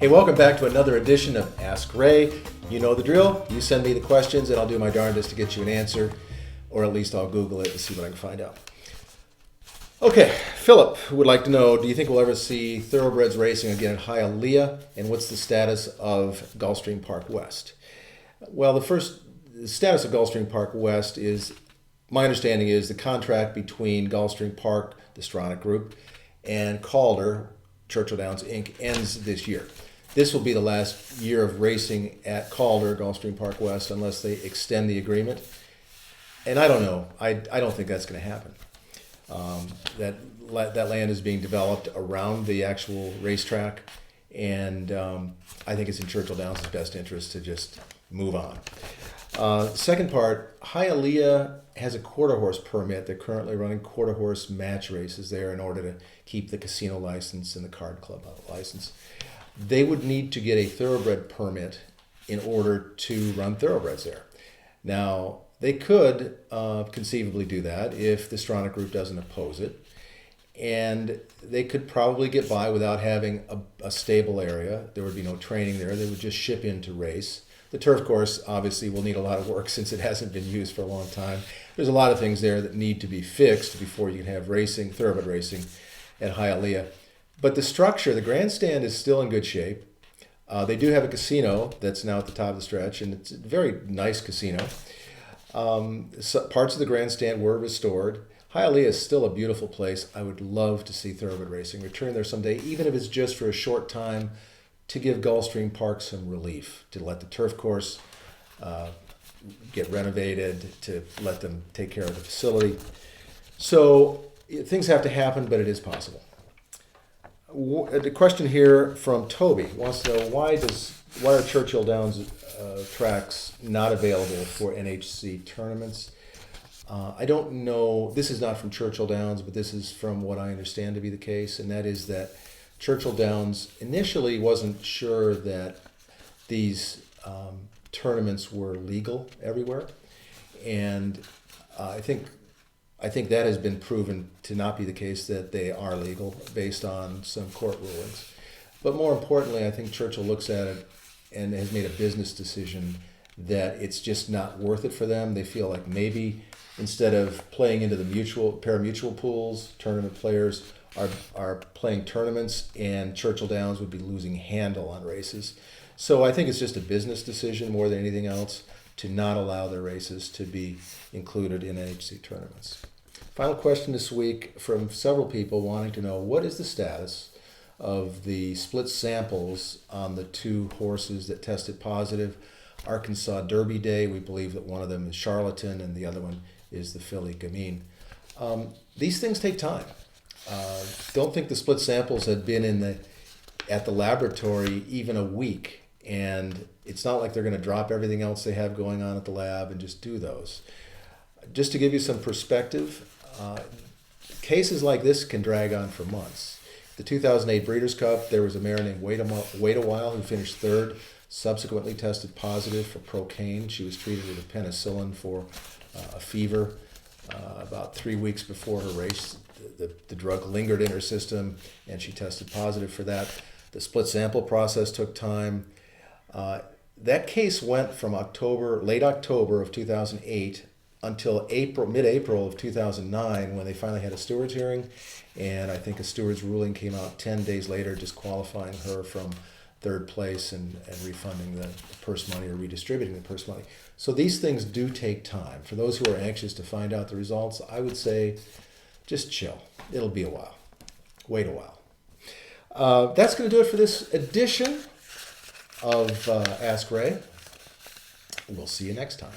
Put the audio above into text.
Hey, welcome back to another edition of Ask Ray. You know the drill. You send me the questions and I'll do my darndest to get you an answer, or at least I'll Google it and see what I can find out. Okay, Philip would like to know, do you think we'll ever see Thoroughbreds racing again at Hialeah, and what's the status of Gulfstream Park West? Well, the status of Gulfstream Park West is, my understanding is the contract between Gulfstream Park, the Stronach Group, and Calder, Churchill Downs Inc. ends this year. This will be the last year of racing at Calder, Gulfstream Park West, unless they extend the agreement. And I don't know. I don't think that's going to happen. That land is being developed around the actual racetrack, and I think it's in Churchill Downs' best interest to just move on. Second part, Hialeah has a quarter horse permit. They're currently running quarter horse match races there in order to keep the casino license and the card club license. They would need to get a thoroughbred permit in order to run thoroughbreds there. Now, they could conceivably do that if the Stronach Group doesn't oppose it, and they could probably get by without having a stable area. There would be no training there. They would just ship in to race. The turf course obviously will need a lot of work since it hasn't been used for a long time. There's a lot of things there that need to be fixed before you can have racing, thoroughbred racing at Hialeah. But the structure, the grandstand is still in good shape. They do have a casino that's now at the top of the stretch, and it's a very nice casino. Parts of the grandstand were restored. Hialeah is still a beautiful place. I would love to see thoroughbred racing return there someday, even if it's just for a short time, to give Gulfstream Park some relief, to let the turf course get renovated, to let them take care of the facility. So things have to happen, but it is possible. The question here from Toby wants to know, why are Churchill Downs tracks not available for NHC tournaments? I don't know. This is not from Churchill Downs, but this is from what I understand to be the case, and that is that Churchill Downs initially wasn't sure that these tournaments were legal everywhere, and I think that has been proven to not be the case, that they are legal based on some court rulings. But more importantly, I think Churchill looks at it and has made a business decision that it's just not worth it for them. They feel like maybe instead of playing into the pari-mutuel pools, tournament players are playing tournaments, and Churchill Downs would be losing handle on races. So I think it's just a business decision more than anything else to not allow their races to be included in NHC tournaments. Final question this week from several people wanting to know, what is the status of the split samples on the two horses that tested positive? Arkansas Derby Day, we believe that one of them is Charlatan and the other one is the filly Gamine. These things take time. Don't think the split samples had been at the laboratory even a week, and it's not like they're going to drop everything else they have going on at the lab and just do those. Just to give you some perspective, cases like this can drag on for months. The 2008 Breeders' Cup, there was a mare named Wait a While who finished third, subsequently tested positive for procaine. She was treated with a penicillin for a fever. About 3 weeks before her race, the drug lingered in her system, and she tested positive for that. The split sample process took time. That case went from late October of 2008 until mid-April of 2009, when they finally had a steward's hearing, and I think a steward's ruling came out 10 days later, disqualifying her from third place and refunding the purse money or redistributing the purse money. So these things do take time. For those who are anxious to find out the results, I would say just chill. It'll be a while. Wait a while. That's going to do it for this edition of Ask Ray. We'll see you next time.